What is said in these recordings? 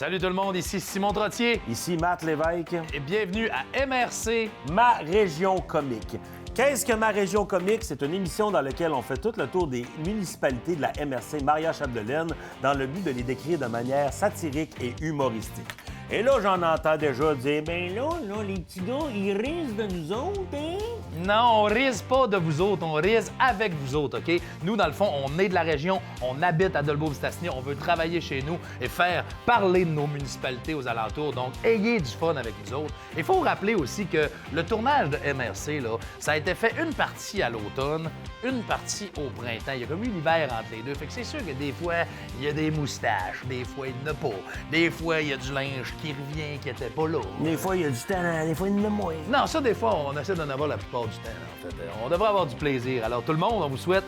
Salut tout le monde, ici Simon Trottier Ici Matt Lévesque. et bienvenue à MRC. Ma région comique. Qu'est-ce que Ma région comique? C'est une émission dans laquelle on fait tout le tour des municipalités de la MRC Maria-Chapdelaine dans le but de les décrire de manière satirique et humoristique. Et là, j'en entends déjà dire, ben là, les petits gars, ils risent de nous autres, hein? Non, on rise pas de vous autres, on rise avec vous autres, OK? Nous, dans le fond, on est de la région, on habite à Dolbeau-Mistassini, on veut travailler chez nous et faire parler de nos municipalités aux alentours. Donc, ayez du fun avec nous autres. Il faut rappeler aussi que le tournage de MRC, là, ça a été fait une partie à l'automne, une partie au printemps. Il y a comme eu l'hiver entre les deux. Fait que c'est sûr que des fois, il y a des moustaches, des fois, il n'y en a pas. Des fois, il y a du linge qui revient, qui n'était pas là. Des fois, il y a du talent, des fois, il y en a moins. Non, ça, des fois, on essaie d'en avoir la plupart du temps, en fait. On devrait avoir du plaisir. Alors, tout le monde, on vous souhaite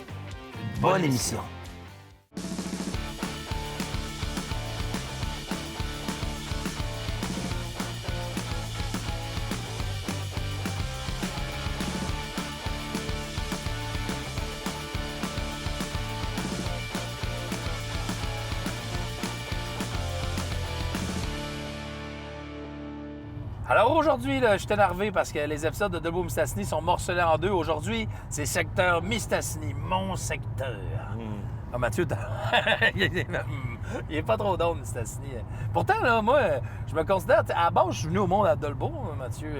une Bonne émission. Alors aujourd'hui, là, je suis énervé parce que les épisodes de Dolbeau-Mistassini sont morcelés en deux. Aujourd'hui, c'est secteur Mistassini, mon secteur. Ah, Mathieu, il est pas trop drôle, Mistassini. Pourtant, là, moi, je me considère... À la base, je suis venu au monde à Dolbeau, Mathieu.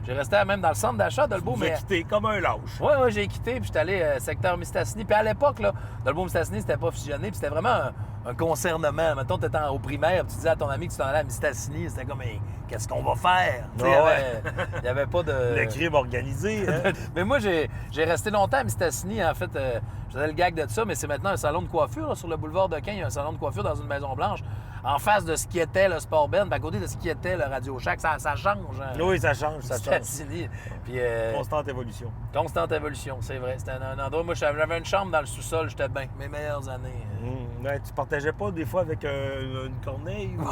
J'ai resté même dans le centre d'achat à Dolbeau, Vous avez quitté comme un lâche. Oui, j'ai quitté, puis j'étais allé secteur Mistassini. Puis à l'époque, là, Dolbeau-Mistassini, c'était pas fusionné, puis c'était vraiment un concernement. Mettons, tu étais au primaire, puis tu disais à ton ami que tu t'en allais à Mistassini, c'était comme, mais qu'est-ce qu'on va faire? Tu sais, il n'y avait pas de... Le crime organisé, hein? Mais moi, j'ai resté longtemps à Mistassini. En fait, je faisais le gag de ça, mais c'est maintenant un salon de coiffure. Là, sur le boulevard de Caen, il y a un salon de coiffure dans une maison blanche. En face de ce qui était le Sport Ben, puis à côté de ce qui était le Radio Shack. Ça change. Hein? Oui, ça change, ça change. Mistassini. Puis, Constante évolution. constante évolution, c'est vrai. C'était un endroit... Moi, j'avais une chambre dans le sous-sol. J'étais bien. Mes meilleures années. Ouais, tu partageais pas des fois avec une corneille? Ou...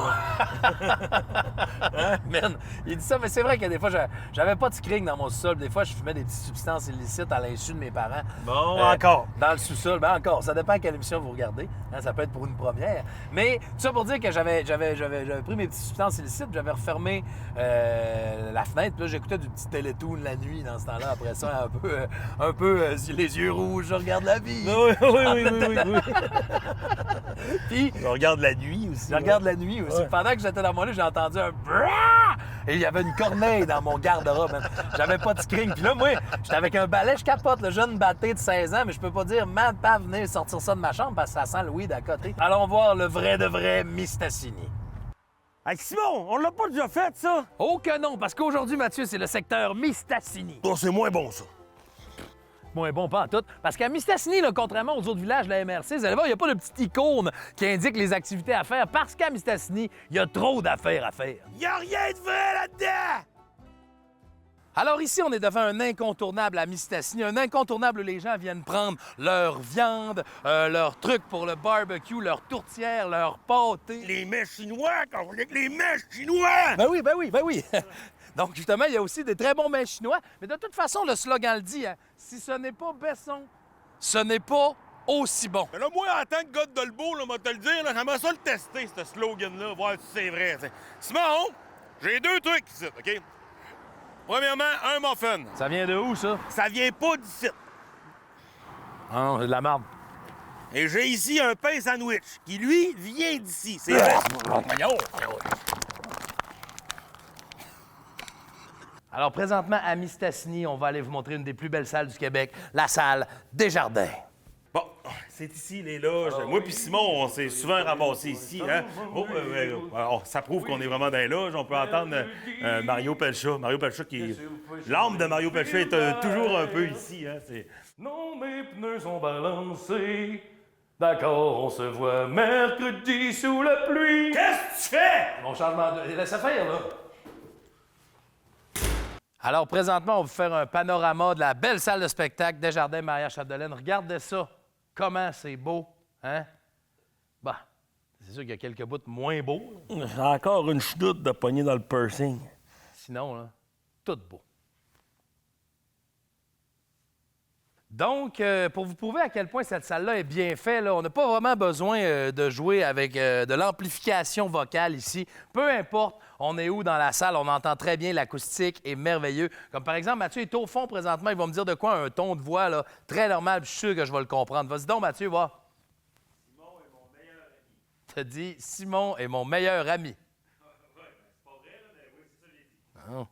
Hein? Man, il dit ça, mais c'est vrai que des fois, j'avais pas de screen dans mon sous-sol. Des fois, je fumais des petites substances illicites à l'insu de mes parents. Bon, encore. Dans le sous-sol. Ben encore, ça dépend à quelle émission vous regardez. Hein, ça peut être pour une première. Mais tout ça pour dire que j'avais pris mes petites substances illicites, j'avais refermé la fenêtre. Puis là, j'écoutais du petit Télétoon la nuit dans ce temps-là. Après ça, un peu les yeux rouges, je regarde la vie. Oui. Puis, On regarde la nuit aussi. je regarde la nuit aussi. Ouais. Pendant que j'étais dans mon lit, j'ai entendu un brrrr! Et il y avait une corneille dans mon garde-robe. Man. J'avais pas de screen. Puis là, moi, j'étais avec un balai, je capote, le jeune batté de 16 ans, mais je peux pas dire, Matt, pas venir sortir ça de ma chambre parce que ça sent le weed à côté. Allons voir le vrai de vrai Mistassini. Hey, Simon, on l'a pas déjà fait, ça? Oh que non, parce qu'aujourd'hui, Mathieu, c'est le secteur Mistassini. Bon, c'est moins bon, ça. Moins bon, pas en tout. Parce qu'à Mistassini, là, contrairement aux autres villages de la MRC, vous allez voir, il n'y a pas de petite icône qui indique les activités à faire parce qu'à Mistassini, il y a trop d'affaires à faire. Y a rien de vrai là-dedans! Alors ici, on est devant un incontournable à Mistassini, un incontournable où les gens viennent prendre leur viande, leurs trucs pour le barbecue, leur tourtière, leur pâté. Les mets chinois, quand on dit que les mets chinois! Ben oui. Donc justement, il y a aussi des très bons mets chinois. Mais de toute façon, le slogan le dit, hein, si ce n'est pas Besson, ce n'est pas aussi bon. Mais là, moi, en tant que gars de Dolbeau, là, moi te le dire, là, j'aimerais ça le tester, ce slogan-là, voir si c'est vrai. T'sais. Simon, j'ai deux trucs ici, OK? Premièrement, un muffin. Ça vient de où, ça? Ça vient pas d'ici. Ah non, c'est de la merde. Et j'ai ici un pain sandwich qui, lui, vient d'ici. C'est vrai. Alors présentement, à Mistassini, on va aller vous montrer une des plus belles salles du Québec, la salle Desjardins. Bon, c'est ici les loges. Moi puis Simon, on s'est souvent ramassés ici. Hein? Ça prouve qu'on est vraiment dans les loges. On peut entendre Mario Pelcha. Mario Pelcha qui est... L'âme de Mario Pelcha est toujours un peu ici. Hein? Non, mes pneus sont balancés. D'accord, on se voit mercredi sous la pluie. Qu'est-ce que tu fais? Mon changement de... Laisse faire, là. Alors, présentement, on va vous faire un panorama de la belle salle de spectacle Desjardins Maria-Chapdelaine. Regardez ça. Comment c'est beau, hein? Bah, c'est sûr qu'il y a quelques bouts moins beaux. Là. J'ai encore une chenoute de poignée dans le piercing. Sinon, là, tout beau. Donc, pour vous prouver à quel point cette salle-là est bien faite, là, on n'a pas vraiment besoin de jouer avec de l'amplification vocale ici. Peu importe, on est où dans la salle, on entend très bien, l'acoustique est merveilleux. Comme par exemple, Mathieu est au fond présentement, il va me dire de quoi un ton de voix là, très normal, puis je suis sûr que je vais le comprendre. Vas-y donc, Mathieu, va. Simon est mon meilleur ami. Tu as dit Simon est mon meilleur ami. Oui, c'est pas vrai, là, mais oui, c'est ça que j'ai dit. Ah.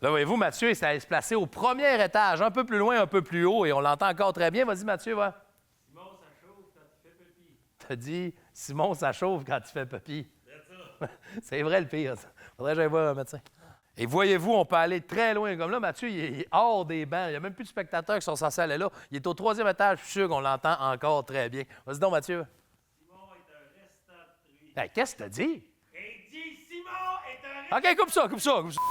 Là, voyez-vous, Mathieu, ça allait se placer au premier étage, un peu plus loin, un peu plus haut, et on l'entend encore très bien. Vas-y, Mathieu, va. Simon, ça chauffe quand tu fais pipi. T'as dit, Simon, ça chauffe quand tu fais pipi. C'est ça. C'est vrai, le pire, ça. Faudrait que j'aille voir un médecin. Et voyez-vous, on peut aller très loin. Comme là, Mathieu, il est hors des bancs. Il n'y a même plus de spectateurs qui sont censés aller là. Il est au troisième étage, je suis sûr qu'on l'entend encore très bien. Vas-y donc, Mathieu. Simon est un restant de truie. Hey, qu'est-ce que t'as dit? Et dit Simon est un restant. OK, coupe ça, coupe ça, coupe ça.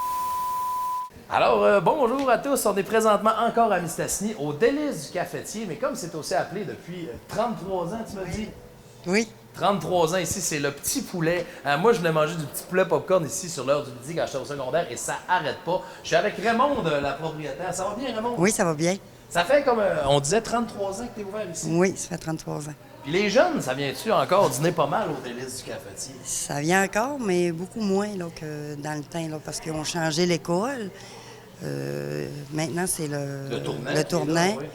Alors, bonjour à tous. On est présentement encore à Mistassini, au Délices du cafetier, mais comme c'est aussi appelé depuis 33 ans, tu m'as dit? Oui. 33 ans ici, c'est le petit poulet. Moi, je venais manger du petit poulet popcorn ici sur l'heure du midi quand j'étais au secondaire et ça arrête pas. Je suis avec Raymond, la propriétaire. Ça va bien, Raymond? Oui, ça va bien. Ça fait comme, on disait, 33 ans que tu es ouvert ici. Oui, ça fait 33 ans. Puis les jeunes, ça vient-tu encore dîner pas mal au Délices du cafetier? Ça vient encore, mais beaucoup moins là, que dans le temps, là, parce qu'ils ont changé l'école. Maintenant, c'est le tournant. Oui.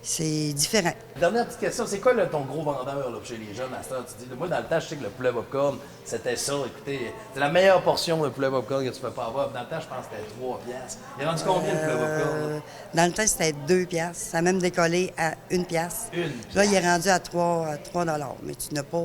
C'est différent. Dernière petite question, c'est quoi ton gros vendeur là, chez les jeunes à cette heure? Tu dis, moi, dans le temps, je sais que le poulet popcorn, c'était ça. Écoutez, c'est la meilleure portion de poulet popcorn que tu peux pas avoir. Dans le temps, je pense que c'était 3 piastres. Il est rendu combien de poulet popcorn? Là? Dans le temps, c'était 2 piastres. Ça a même décollé à 1 piastre. Là, il est rendu à 3 mais tu n'as pas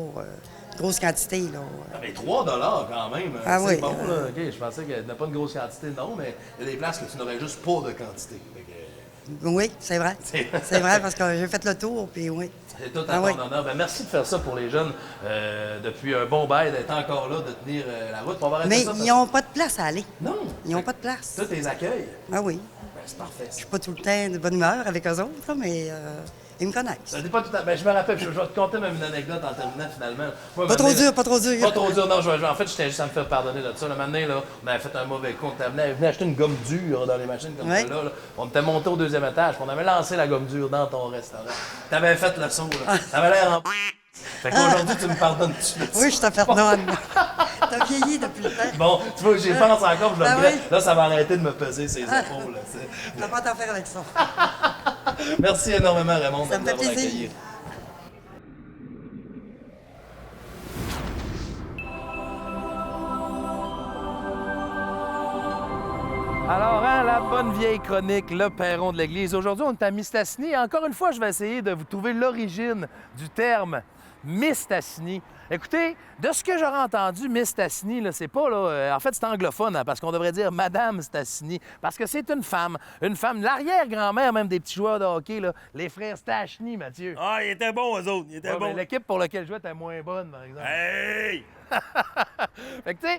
grosse quantité. Là. Ah, mais 3 quand même. Ah c'est oui. bon, là. OK, je pensais qu'il n'y a pas de grosse quantité, non, mais il y a des places que tu n'aurais juste pas de quantité. Fait que, Oui, c'est vrai. C'est vrai, parce que j'ai fait le tour, puis oui. c'est tout à ton honneur. Ben, merci de faire ça pour les jeunes depuis un bon bail, d'être encore là, de tenir la route. On va arrêter Mais ça, ils n'ont pas de place à aller. Non. Ils n'ont pas de place. Tous tes accueils. Ah oui. Ben, c'est parfait. Je suis pas tout le temps de bonne humeur avec eux autres, là, mais ils me connaissent. Ça dit pas tout à... Ben, je me rappelle, je vais te conter même une anecdote en terminant finalement. Moi, Pas trop dur, pas trop dur. Pas trop dur, non. En fait, j'étais juste à me faire pardonner de ça. Maintenant, là, on avait fait un mauvais coup. On venait acheter une gomme dure dans les machines comme Ouais. ça. Là. On était monté au 2e étage, puis on avait lancé la gomme dure dans ton restaurant. T'avais fait le saut, là. T'avais l'air en... Fait qu'aujourd'hui, tu me pardonnes tout de suite. Oui, je te pardonne. T'as vieilli depuis le temps. Bon, tu vois, j'y pense encore, je le Ah regrette. oui. Là, ça va arrêter de me peser ses épaules. Là, T'as pas à t'en faire avec ça. Merci énormément, Raymond, Ça de me fait m'avoir plaisir. accueilli. Alors, hein, la bonne vieille chronique, le perron de l'Église. Aujourd'hui, on est à Mistassini. Et encore une fois, je vais essayer de vous trouver l'origine du terme Mistassini. Écoutez, de ce que j'aurais entendu, Mistassini, là, c'est pas, là, en fait, c'est anglophone, hein, parce qu'on devrait dire Madame Stassini, parce que c'est une femme, l'arrière-grand-mère même des petits joueurs de hockey, là, les frères Stachny, Mathieu. Ah, ils étaient bons, eux autres. Ils étaient Ouais, mais bons. l'équipe pour laquelle je jouais était moins bonne, par exemple. Hey! Fait que, tu sais,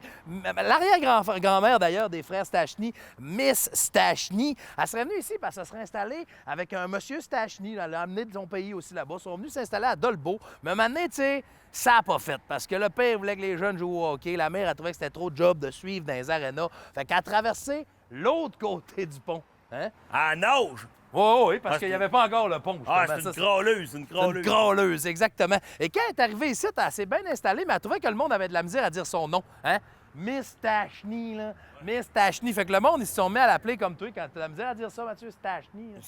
l'arrière-grand-mère, d'ailleurs, des frères Stachny, Miss Stachny, elle serait venue ici parce qu'elle serait installée avec un monsieur Stachny. Elle l'a amené de son pays aussi là-bas. Ils sont venus s'installer à Dolbeau. Mais maintenant, tu sais, ça n'a pas fait parce que le père voulait que les jeunes jouent au hockey. La mère, a trouvé que c'était trop de job de suivre dans les arénas. Fait qu'elle a traversé l'autre côté du pont. Hein? À nage! Oui, parce Ah, qu'il n'y avait pas encore le pont. Ah, justement. c'est une crawleuse, c'est une C'est une crawleuse. crawleuse, exactement. Et quand elle est arrivée ici, elle s'est bien installée, mais elle trouvait que le monde avait de la misère à dire son nom. Hein? Miss Stachny, là. Miss Stachny. Fait que le monde, ils se sont mis à l'appeler comme toi quand tu as de la misère à dire ça, Mathieu, Stachny. là.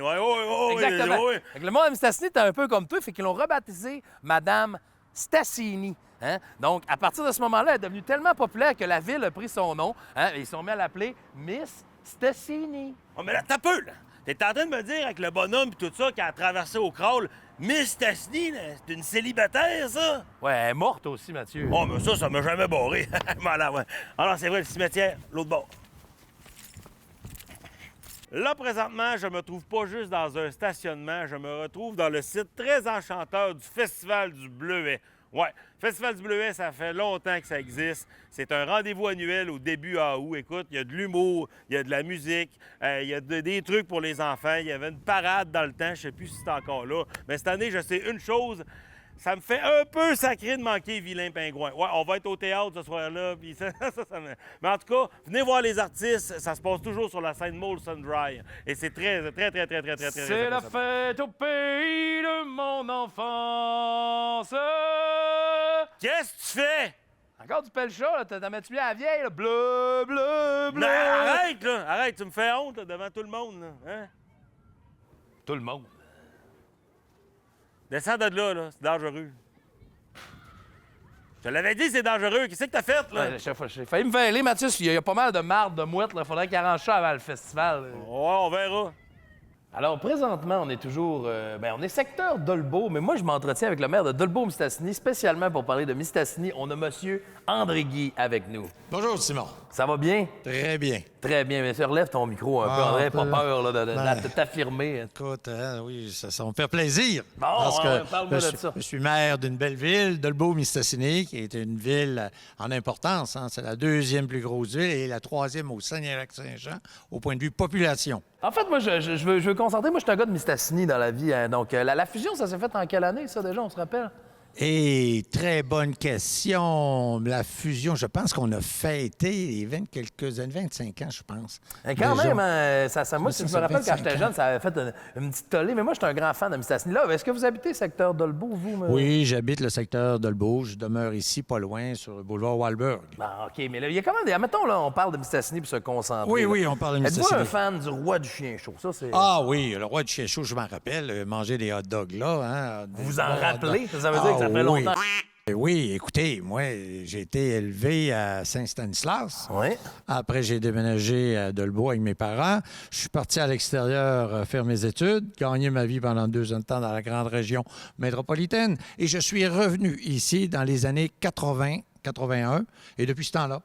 Ouais. Exactement. ouais. Fait que le monde à Miss Stachny était un peu comme toi, fait qu'ils l'ont rebaptisé Madame Stassini. Hein? Donc, à partir de ce moment-là, elle est devenue tellement populaire que la ville a pris son nom. Hein? Et ils se sont mis à l'appeler Miss Stassini. Oh, mais là, t'as peu, là. T'es en train de me dire avec le bonhomme et tout ça qui a traversé au crawl, Miss Stassini, là, c'est une célibataire, ça? Ouais, elle est morte aussi, Mathieu. Oh, mais ça m'a jamais barré. Voilà, ouais. Alors, c'est vrai, le cimetière, l'autre bord. Là, présentement, je me trouve pas juste dans un stationnement, je me retrouve dans le site très enchanteur du Festival du Bleuet. Ouais, Festival du Bleuet, ça fait longtemps que ça existe. C'est un rendez-vous annuel au début à août. Écoute, il y a de l'humour, il y a de la musique, il y a des trucs pour les enfants. Il y avait une parade dans le temps, je sais plus si c'est encore là. Mais cette année, je sais une chose, Ça me fait un peu sacré de manquer Vilain Pingouin. Ouais, on va être au théâtre ce soir-là, puis Mais en tout cas, venez voir les artistes, ça se passe toujours sur la scène Molson Dry. Et c'est très. C'est la fête au pays de mon enfance. Qu'est-ce que tu fais? Encore du pelcha, là. T'as mets-tu mis à la vieille, là? Bleu, bleu, bleu. Non, arrête, là! Arrête, tu me fais honte, là, devant tout le monde, là. Hein? Tout le monde. Descends de là, c'est dangereux. Je te l'avais dit, c'est dangereux. Qu'est-ce que t'as fait, là? Ouais, j'ai failli me vêler, Mathis. Il y a pas mal de marde, de mouettes, là. Faudrait qu'il arrange ça avant le festival. Ouais, on verra. Alors, présentement, on est toujours... on est secteur Dolbeau, mais moi, je m'entretiens avec le maire de Dolbeau-Mistassini, spécialement pour parler de Mistassini. On a monsieur André Guy avec nous. Bonjour, Simon. Ça va bien? Très bien. Très bien. Bien sûr, relève ton micro un peu, André. Pas peur là, de t'affirmer. Écoute, oui, ça me fait plaisir. Bon, parce que parle-moi de ça. je suis maire d'une belle ville, Dolbeau-Mistassini, qui est une ville en importance. Hein. C'est la deuxième plus grosse ville et la troisième au Saguenay-Lac-Saint-Jean au point de vue population. En fait, moi, je veux concentrer. Moi, je suis un gars de Mistassini dans la vie. Hein. Donc, la fusion, ça s'est fait en quelle année, ça, déjà, on se rappelle? Et très bonne question. La fusion, je pense qu'on a fêté les quelques années, 25 ans, je pense. Et quand Déjà. même, hein, moi, si je me rappelle, quand j'étais 25 jeune, ça avait fait une petite tollée. Mais moi, je suis un grand fan de Mistassini. Là, est-ce que vous habitez le secteur Dolbeau, vous? Oui, j'habite le secteur Dolbeau. Je demeure ici, pas loin, sur le boulevard Walberg. Bon, OK, mais là, il y a quand même Mettons, là, on parle de Mistassini pour se concentrer. Oui, là. on parle de Êtes-vous Mistassini. un fan du roi du chien chaud? Ça, c'est... Ah oui, le roi du chien chaud, je m'en rappelle, manger des hot dogs là. Hein, Vous en rappelez? Ça veut dire que ça fait longtemps. Oui, écoutez, moi, j'ai été élevé à Saint-Stanislas. Oui. Après, j'ai déménagé à Dolbeau avec mes parents. Je suis parti à l'extérieur faire mes études, gagner ma vie pendant 2 ans de temps dans la grande région métropolitaine. Et je suis revenu ici dans les années 80, 81. Et depuis ce temps-là,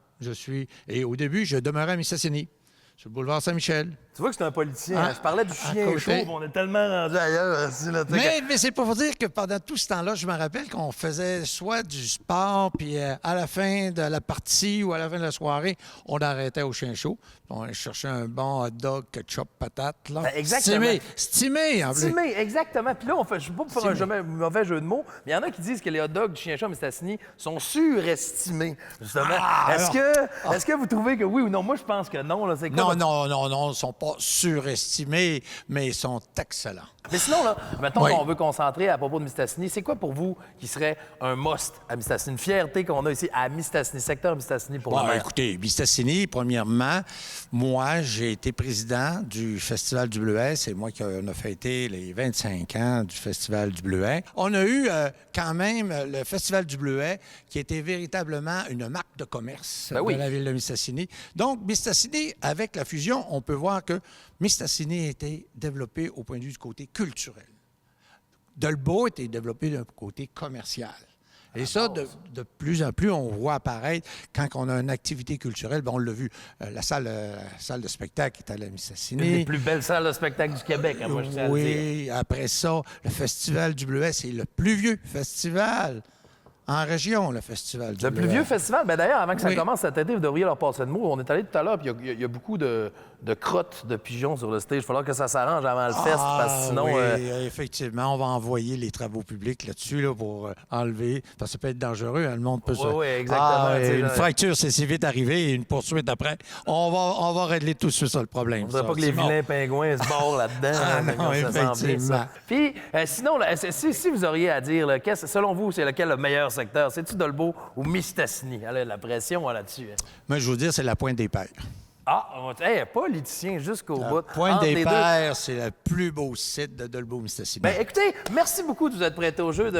Et au début, je demeurais à Mistassini, sur le boulevard Saint-Michel. Tu vois que c'est un politicien. Ah, hein? Je parlais du chien côté. chaud, mais on est tellement rendu ailleurs. Ici, là, Mais c'est pour vous dire que pendant tout ce temps-là, je me rappelle qu'on faisait soit du sport, puis à la fin de la partie ou à la fin de la soirée, on arrêtait au chien chaud. On cherchait un bon hot dog, ketchup, patate. Là. Ben, exactement. Stimé, en plus. Stimé, exactement. Puis là, je ne sais pas pour faire un mauvais jeu de mots, mais il y en a qui disent que les hot dogs du chien chaud à Mistassini sont surestimés, justement. Est-ce que vous trouvez que oui ou non? Moi, je pense que non. Là. Non, ils ne sont pas surestimés, mais ils sont excellents. Mais sinon, là, mettons Oui. qu'on veut concentrer à propos de Mistassini, c'est quoi pour vous qui serait un must à Mistassini? Une fierté qu'on a ici à Mistassini, secteur Mistassini pour le maire? Écoutez, Mistassini, premièrement, moi, j'ai été président du Festival du Bleuet. C'est moi qui on a fêté les 25 ans du Festival du Bleuet. On a eu quand même le Festival du Bleuet qui était véritablement une marque de commerce de la ville de Mistassini. Donc, Mistassini, avec la fusion, on peut voir que Mistassini a été développé au point de vue du côté culturel. Dolbeau a été développé d'un côté commercial. Et ça, de plus en plus, on voit apparaître quand on a une activité culturelle. Bien, on l'a vu, la salle de spectacle est à la Mistassini. Une des plus belles salles de spectacle du Québec, hein, moi, je tiens à le dire. Oui, après ça, le Festival du Bleuet, c'est le plus vieux festival en région, le Festival du Bleuet. Le plus vieux festival, bien d'ailleurs, avant que ça Oui. commence cet été, vous devriez leur passer de mots. On est allé tout à l'heure, puis il y a beaucoup de crottes de pigeons sur le stage. Il va falloir que ça s'arrange avant le fest, parce que sinon... Oui, effectivement, on va envoyer les travaux publics là-dessus là, pour enlever, parce que ça peut être dangereux, hein, le monde peut se... Oui, exactement. Une fracture, c'est si vite arrivé, et une poursuite après. On va régler tout de suite ça, le problème. On ne voudrait pas que les vilains pingouins se barrent là-dedans. Ah non, ça sent bien, effectivement. ça. Puis, sinon, là, si vous auriez à dire, là, selon vous, c'est lequel le meilleur secteur? C'est-tu Dolbeau ou Mistassini? Elle a la pression là-dessus. Hein. Moi, je veux dire, c'est la Pointe des Pères. Politicien jusqu'au bout. Pointe Entre des les deux. Pères, c'est le plus beau site de Dolbeau-Mistassini. Ben, écoutez, merci beaucoup de vous être prêté au jeu.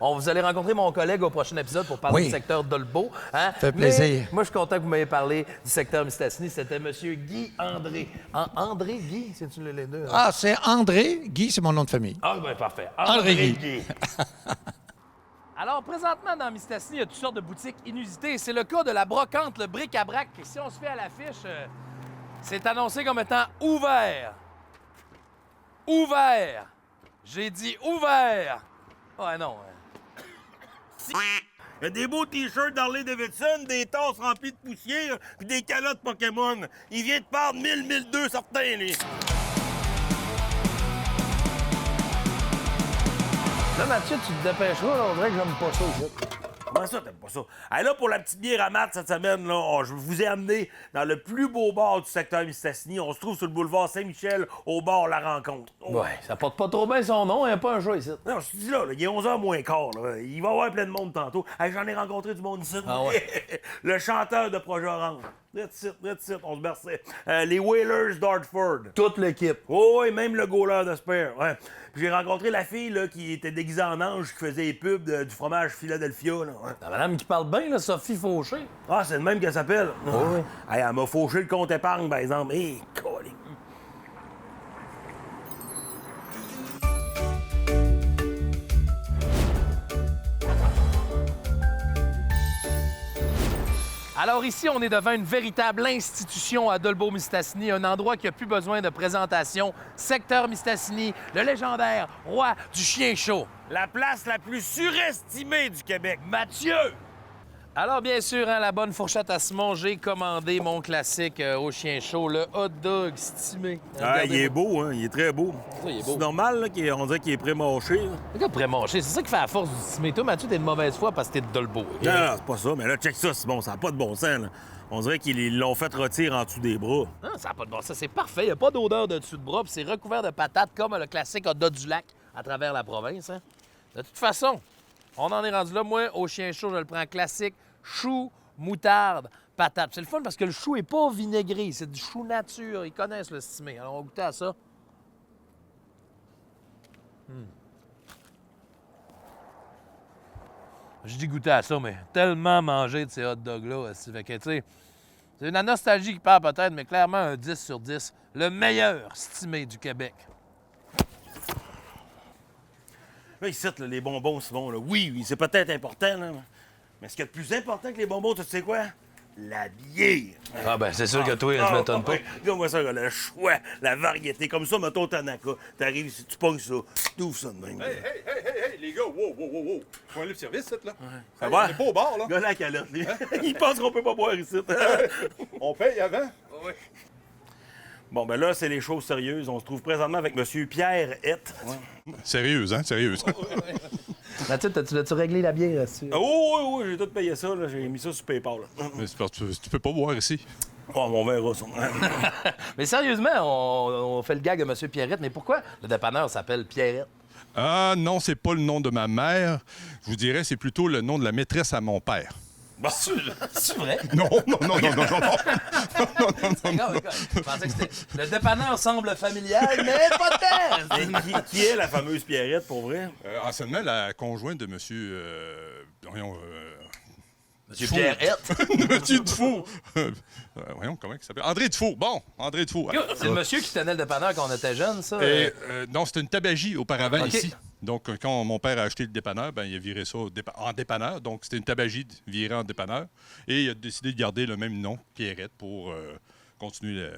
Vous allez rencontrer mon collègue au prochain épisode pour parler Oui. du secteur Dolbeau. Hein? Fait plaisir. Mais moi, je suis content que vous m'ayez parlé du secteur Mistassini. C'était M. Guy André. André, Guy, c'est-tu les deux? Hein? Ah, c'est André. Guy, c'est mon nom de famille. Ah, ben parfait. André Guy. Alors, présentement, dans Mistassini, il y a toutes sortes de boutiques inusitées. C'est le cas de la brocante, le bric-à-brac. Et si on se fait à l'affiche, c'est annoncé comme étant ouvert. Ouvert. J'ai dit ouvert. Ouais, non. Il y a des beaux T-shirts d'Harley Davidson, des tasses remplies de poussière, puis des calottes Pokémon. Il vient de perdre 1002 certains, lui. Le Là, Mathieu, tu te dépêcheras, là, on dirait que j'aime pas ça, ici. Comment ça, t'aimes pas ça? Hey, là, pour la petite bière à Matt cette semaine, là, je vous ai amené dans le plus beau bar du secteur Mistassini. On se trouve sur le boulevard Saint-Michel, au bar La Rencontre. Oh. Ouais, ça porte pas trop bien son nom, il n'y a pas un jeu ici. Non, je te dis là, il est 11h moins quart. Là. Il va y avoir plein de monde tantôt. Hey, j'en ai rencontré du monde ici. Ah ouais? Le chanteur de Projet Orange. That's it, on se berçait. Les Whalers d'Hartford. Toute l'équipe. Oh, oui, même le goaler de Spare. Ouais. Puis j'ai rencontré la fille là, qui était déguisée en ange, qui faisait les pubs du fromage Philadelphia. Là, ouais. La madame qui parle bien, là, Sophie Fauché. Ah, c'est le même qu'elle s'appelle. oui. Hey, elle m'a fauché le compte épargne, par exemple. Hé, colin. Alors ici, on est devant une véritable institution à Dolbeau-Mistassini, un endroit qui n'a plus besoin de présentation. Secteur Mistassini, le légendaire roi du chien chaud. La place la plus surestimée du Québec. Mathieu! Alors bien sûr, hein, la bonne fourchette à Simon, j'ai commandé mon classique au chien chaud, le hot dog stimé. Ah, il est beau, hein? Il est très beau. Ça, il est beau. C'est normal, là, on dirait qu'il est pré-mâché. là. Le gars pré-mâché, c'est ça qui fait la force du stimé. Toi, Mathieu, t'es de mauvaise foi parce que t'es de Dolbeau. OK? Non, non, c'est pas ça. Mais là, check ça, Simon. Ça n'a pas de bon sens, là. On dirait qu'ils l'ont fait retirer en dessous des bras. Non, ça n'a pas de bon sens. C'est parfait. Il n'y a pas d'odeur de dessus de bras. Puis c'est recouvert de patates comme le classique hot dog du lac à travers la province. Hein. De toute façon, on en est rendu là. Moi, au chien chaud, je le prends classique. Chou, moutarde, patate. C'est le fun parce que le chou est pas vinaigré. C'est du chou nature. Ils connaissent le stimé. Alors, on va goûter à ça. Je dis goûter à ça, mais tellement mangé de ces hot dogs-là. Fait que, tu sais, c'est la nostalgie qui parle peut-être, mais clairement un 10 sur 10. Le meilleur stimé du Québec. Là, ici, là, les bonbons, Simon, là, oui, c'est peut-être important, là, mais ce qui est le plus important que les bonbons, tu sais quoi? La bière. Ah ben, c'est sûr que toi, tu m'étonnes pas. Regarde-moi ça, le choix, la variété. Comme ça, mettons Tanaka. T'arrives ici, tu pognes ça, tu ouvres ça de même. Hey, les gars, wow. Faut un libre-service, là. Ça va? On est pas au bar, là. Gars, la calotte, lui. Il pense qu'on peut pas boire ici. On paye avant. Bon, ben là, c'est les choses sérieuses. On se trouve présentement avec M. Pierre Hett. Sérieuse, hein? Sérieuse. Mathieu, t'as-tu réglé la bière là-dessus? Oui, j'ai tout payé ça. Là. J'ai mis ça sur PayPal. Là. Mais c'est parce que tu peux pas boire ici. Oh, on verra ça. Mais sérieusement, on fait le gag de M. Pierrette, mais pourquoi le dépanneur s'appelle Pierrette? Ah non, c'est pas le nom de ma mère. Je vous dirais, c'est plutôt le nom de la maîtresse à mon père. Bon. C'est vrai? Non. D'accord. Je pensais que c'était... Le dépanneur semble familial, mais pas tant! Mais qui est la fameuse Pierrette, pour vrai? Anciennement, la conjointe de monsieur... Monsieur Pierrette? Monsieur Dufault. Voyons, comment il s'appelle? André Dufault. Bon, André Dufault. C'est le monsieur qui tenait le dépanneur quand on était jeune, ça? Non, c'était une tabagie auparavant OK. ici. Donc, quand mon père a acheté le dépanneur, ben, il a viré ça en dépanneur. Donc, c'était une tabagie virée en dépanneur. Et il a décidé de garder le même nom, Pierrette, pour continuer.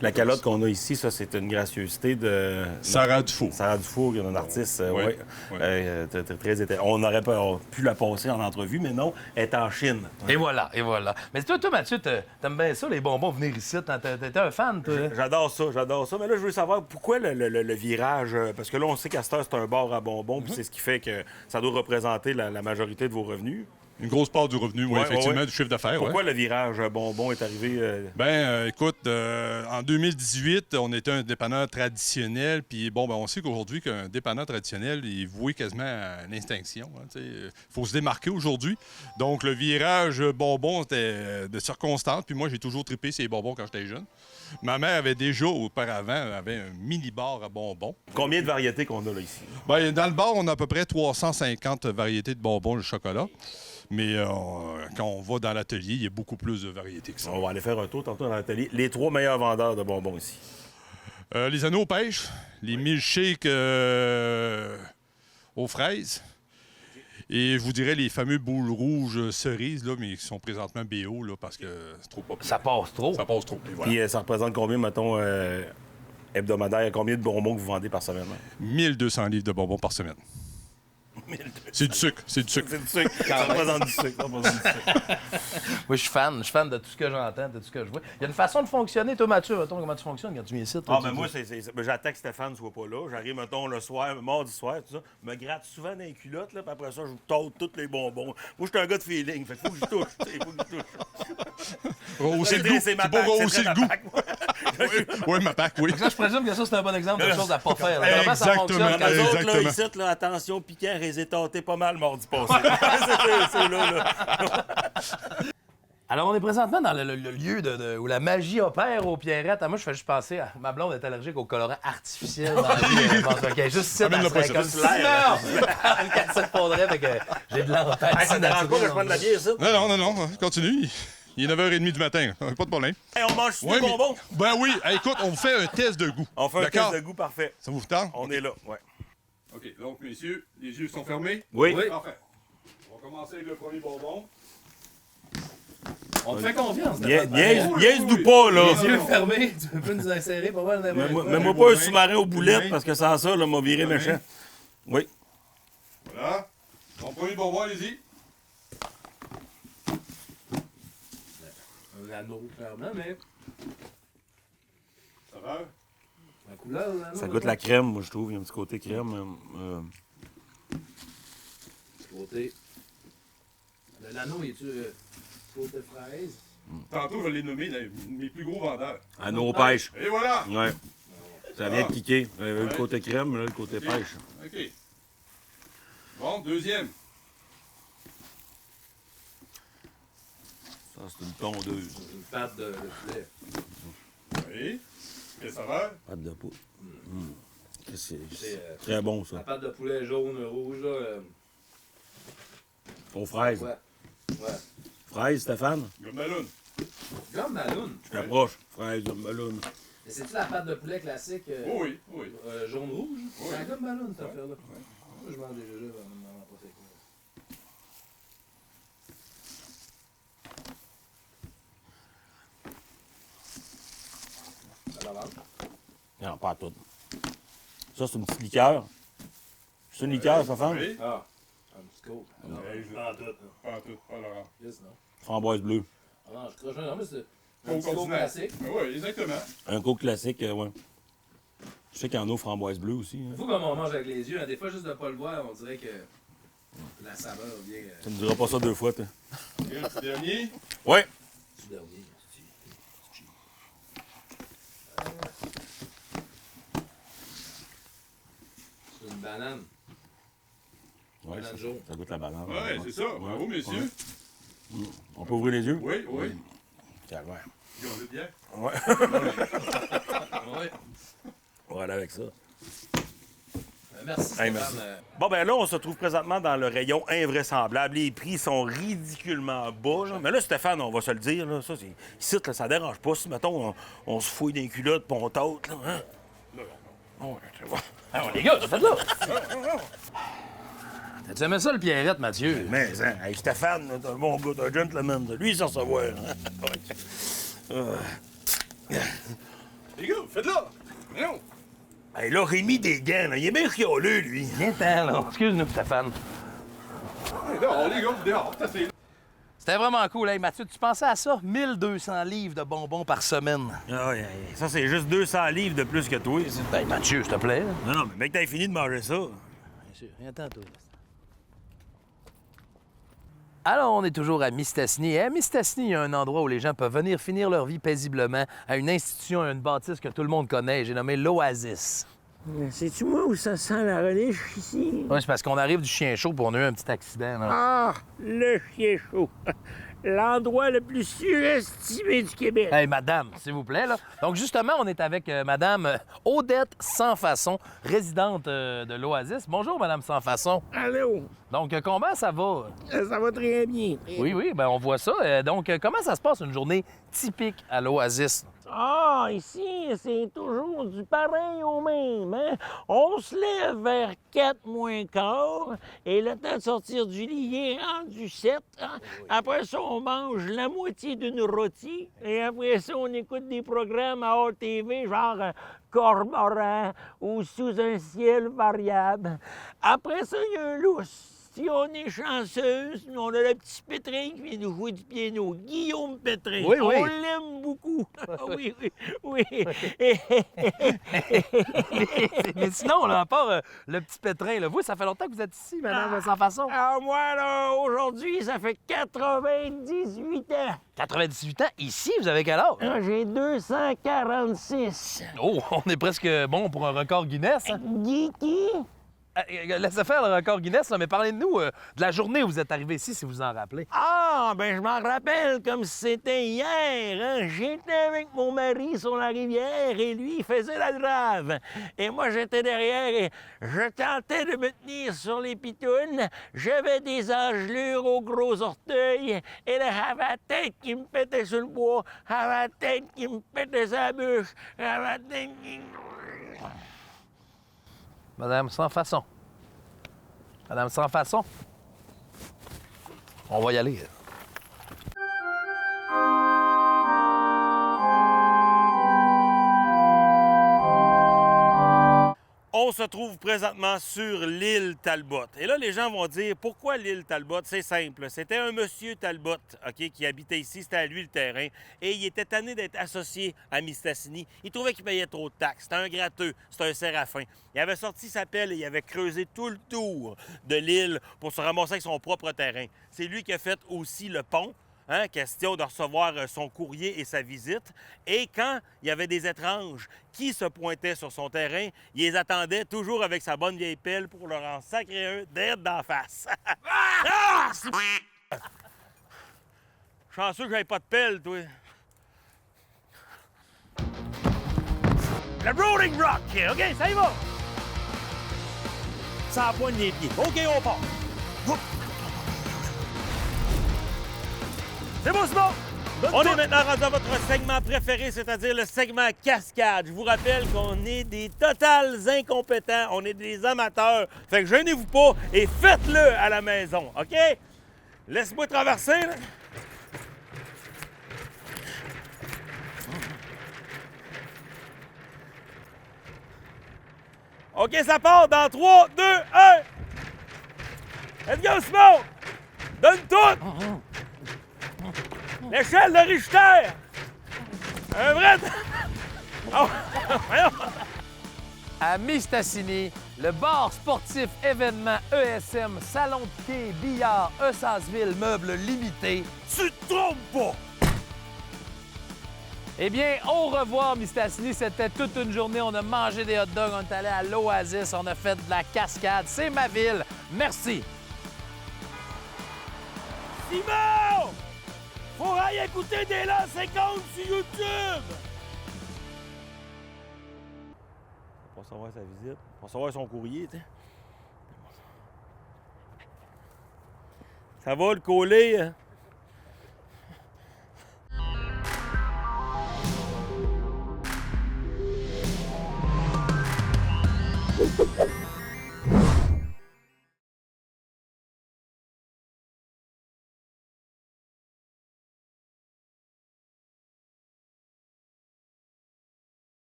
La calotte qu'on a ici, ça, c'est une gracieuseté de... Sarah Dufault. Sarah Dufault, qui est une artiste, Ouais. On aurait pu la passer en entrevue, mais non, elle est en Chine. Et voilà. Mais toi, Mathieu, t'aimes bien ça, les bonbons, venir ici? T'es un fan, toi? J'adore ça. Mais là, je veux savoir pourquoi le virage. Parce que là, on sait qu'à cette heure, c'est un bar à bonbons, puis c'est ce qui fait que ça doit représenter la majorité de vos revenus. Une grosse part du revenu, oui, effectivement, du chiffre d'affaires. Pourquoi le virage bonbon est arrivé? Écoute, en 2018, on était un dépanneur traditionnel, puis bon, on sait qu'aujourd'hui, qu'un dépanneur traditionnel est voué quasiment à l'extinction. Il faut se démarquer aujourd'hui. Donc, le virage bonbon, c'était de circonstance, puis moi, j'ai toujours trippé ces bonbons quand j'étais jeune. Ma mère avait déjà, auparavant, un mini-bar à bonbons. Combien de variétés qu'on a là ici? Dans le bar, on a à peu près 350 variétés de bonbons de chocolat. Mais quand on va dans l'atelier, il y a beaucoup plus de variétés que ça. On va aller faire un tour tantôt dans l'atelier. Les 3 meilleurs vendeurs de bonbons ici. Les anneaux aux pêches, les milkshakes aux fraises. Et je vous dirais les fameux boules rouges cerises, là, mais qui sont présentement BO là, parce que c'est trop populaire. Ça passe trop. Ça passe trop. Et voilà. Puis ça représente combien, mettons, hebdomadaire? Combien de bonbons que vous vendez par semaine? 1200 livres de bonbons par semaine. C'est du sucre, c'est du sucre. C'est du sucre. Ça représente du sucre. Ça représente du sucre. Moi, je suis fan de tout ce que j'entends, de tout ce que je vois. Il y a une façon de fonctionner. Toi, Mathieu, mettons, comment tu fonctionnes quand tu viens ici? Ah, ben moi, j'attends que Stéphane ne soit pas là. J'arrive, mettons, le soir, mardi soir, tout ça. Je me gratte souvent dans les culottes, là, puis après ça, je tâte tous les bonbons. Moi, je suis un gars de feeling. Fait qu'il faut que je touche. Il faut que je touche. Rehausser le goût. C'est pas rehausser le goût. Oui, ma PAC, oui. Ça, je présume que ça, c'est un bon exemple de chose à pas faire. Là. Comment ça Exactement. fonctionne? Les autres, là, Exactement. ici, là, attention, piquant, les ai tâtés pas mal mardi passé. c'est là. Alors, on est présentement dans le lieu où la magie opère aux Pierrettes. Moi, je fais juste penser à ma blonde est allergique au colorant artificiel dans la vie. OK, juste ça, Amène-le pas, comme c'est l'air. Quand ça fondrait, fait que j'ai de l'empathie. Ça ne dérange pas que je prenne de la bière, ça? Non, continue. Il est 9h30 du matin. Pas de problème. Hey, on mange tout Ouais, le bonbon? Ben oui. Hey, écoute, on fait un test de goût. On fait un D'accord? test de goût parfait. Ça vous tente? On est là, ouais. OK, donc, messieurs, les yeux sont fermés? Oui. Parfait. On va commencer avec le premier bonbon. On te fait confiance. Niaise-nous pas, là. Les yeux fermés, tu peux nous insérer pas mal. Mets-moi pas un sous-marin aux boulettes, parce que sans ça, là, m'a viré méchant. Oui. Voilà. Mon premier bonbon, allez-y. Un anneau, clairement, mais Ça va? la couleur, l'anneau. Ça goûte la crème, moi, je trouve. Il y a un petit côté crème. Côté. L'anneau, est-tu côté fraise? Tantôt, je l'ai nommé mes plus gros vendeurs. À nos pêches. Et voilà! Ouais. Ça vient de piquer. Le côté crème, là, le côté pêche. OK. Bon, deuxième. Ça, c'est une tondeuse. Une pâte de poulet. Oui. Quelle saveur? Pâte de poule. C'est C'est, très bon, La ça. pâte de poulet jaune, rouge, là. Aux fraises. Ouais. Fraises, Stéphane? Gumballoon. Gomme ballon. Je t'approche. Fraises, ballon. Mais c'est-tu la pâte de poulet classique Oui. jaune-rouge? Oui. C'est la gomme ballon, cette affaire-là. Moi, je mange des jujubes, vraiment pas c'est quoi. Ça va. Non, pas à tout. Ça, c'est une petite liqueur. C'est une liqueur, Stéphane? Oui. Ah, un petit coke. Non, pas en tout. Pas en tout. Pas Laurent. Yes, non. Framboise bleue. Ah, je croche. Non, mais c'est un Coke petit coke ordinaire. classique. Oui, exactement. Un coke classique, ouais. Je sais qu'il y en a aux framboises bleues aussi. Hein. Il faut comme on mange avec les yeux. Hein. Des fois, juste de ne pas le voir, on dirait que la saveur vient Tu me diras pas ça deux fois, toi. OK, le petit dernier. Ouais. du dernier. C'est une banane. Ouais, Banane ça, jaune. ça goûte la banane. Oui, c'est ça. Bravo, messieurs. On peut ouvrir les yeux? Oui. Calvaire. Regardez bien. Ouais. Oui. Voilà avec ça. Merci, Hey, Stéphane. merci. Bon, ben là, on se trouve présentement dans le rayon invraisemblable. Les prix sont ridiculement bas. Là. Mais là, Stéphane, on va se le dire, là, ça, ici, là, ça dérange pas. Si, mettons, on se fouille dans les culottes pis on tâte, là, hein? Ouais, c'est bon. Alors, les gars, faites là. T'as-tu aimé ça, le Pierrette, Mathieu? Mais, hein, hey, Stéphane, là, t'es un bon gars, t'es un gentleman. Lui, il s'en recevoir. Les gars, faites-le. Non. Hey, là, Rémi des gants, là, il est bien rioleux, lui. Viens-t'en, là. Excuse-nous, Stéphane. Dehors, les gars, dehors. C'était vraiment cool. Hey, Mathieu, tu pensais à ça? 1200 livres de bonbons par semaine. Ah, ouais, ça, c'est juste 200 livres de plus que toi. Ça. Hey, Mathieu, s'il te plaît. Non, non, mais mec, t'as fini de manger ça. Bien sûr. Viens-t'en, toi. Alors, on est toujours à Mistassini. Et à Mistassini, il y a un endroit où les gens peuvent venir finir leur vie paisiblement à une institution, à une bâtisse que tout le monde connaît. J'ai nommé l'Oasis. Sais-tu moi où ça sent la relish ici? Oui, c'est parce qu'on arrive du chien chaud pour on a eu un petit accident. Là. Ah, le chien chaud. L'endroit le plus surestimé du Québec. Hey, madame, s'il vous plaît. Là. Donc, justement, on est avec madame Odette Sans Façon, résidente de l'Oasis. Bonjour, madame Sans Façon. Allô? Donc, comment ça va? Ça va très bien. Oui, ben on voit ça. Donc, comment ça se passe une journée typique à l'Oasis? Ah, ici, c'est toujours du pareil au même. Hein? On se lève vers 4 moins quart et le temps de sortir du lit il est rendu 7. Hein? Après ça, on mange la moitié d'une rôtie et après ça, on écoute des programmes à haute TV, genre Cormoran ou Sous un ciel variable. Après ça, il y a un lousse. Si on est chanceuse, on a le petit Pétrin qui vient nous jouer du piano. Guillaume Pétrin. Oui, oui. On l'aime beaucoup. Oui, oui, oui. Mais sinon, là, à part le petit pétrin, là, vous, ça fait longtemps que vous êtes ici, madame, sans façon. Alors moi, là, aujourd'hui, ça fait 98 ans. 98 ans, ici, vous avez quel âge? Ah, j'ai 246. Oh, on est presque bon pour un record Guinness. Hein? Geeky? Laissez faire le record Guinness, là, mais parlez-nous de la journée où vous êtes arrivé ici, si vous en rappelez. Ah, ben je m'en rappelle comme si c'était hier. Hein? J'étais avec mon mari sur la rivière et lui, il faisait la drave. Et moi, j'étais derrière et je tentais de me tenir sur les pitounes. J'avais des engelures aux gros orteils et là, j'avais la tête qui me pétait sur le bois, j'avais la tête qui me pétait sur la bûche, j'avais la tête qui... Madame, sans façon. Madame, sans façon. On va y aller. On se trouve présentement sur l'île Talbot. Et là, les gens vont dire, pourquoi l'île Talbot? C'est simple. C'était un monsieur Talbot, OK, qui habitait ici. C'était à lui le terrain. Et il était tanné d'être associé à Mistassini. Il trouvait qu'il payait trop de taxes. C'était un gratteux. C'était un séraphin. Il avait sorti sa pelle et il avait creusé tout le tour de l'île pour se ramasser avec son propre terrain. C'est lui qui a fait aussi le pont. Hein, question de recevoir son courrier et sa visite. Et quand il y avait des étranges qui se pointaient sur son terrain, il les attendait toujours avec sa bonne vieille pelle pour leur en sacrer un d'aide d'en face. Ah! Chanceux que j'avais pas de pelle, toi. Le Rolling Rock, OK, ça y va! Ça poigne les pieds. OK, on part. C'est bon, c'est bon! On est maintenant rendu à votre segment préféré, c'est-à-dire le segment cascade. Je vous rappelle qu'on est des totales incompétents, on est des amateurs. Fait que gênez-vous pas et faites-le à la maison, OK? Laisse-moi traverser, là. OK, ça part dans 3, 2, 1! Let's go, Simon! Donne tout! L'échelle de Richter! Un vrai... Oh, À Mistassini, le bar sportif événement ESM, salon de thé, billard, Eustassville, meubles limités. tu te trompes pas! Eh bien, au revoir, Mistassini. C'était toute une journée. On a mangé des hot dogs, on est allé à l'Oasis, on a fait de la cascade. C'est ma ville. Merci. Simon! Faut aller écouter des l'an 50 sur YouTube! On va savoir sa visite. On va savoir son courrier, tu sais. Ça va le coller, hein?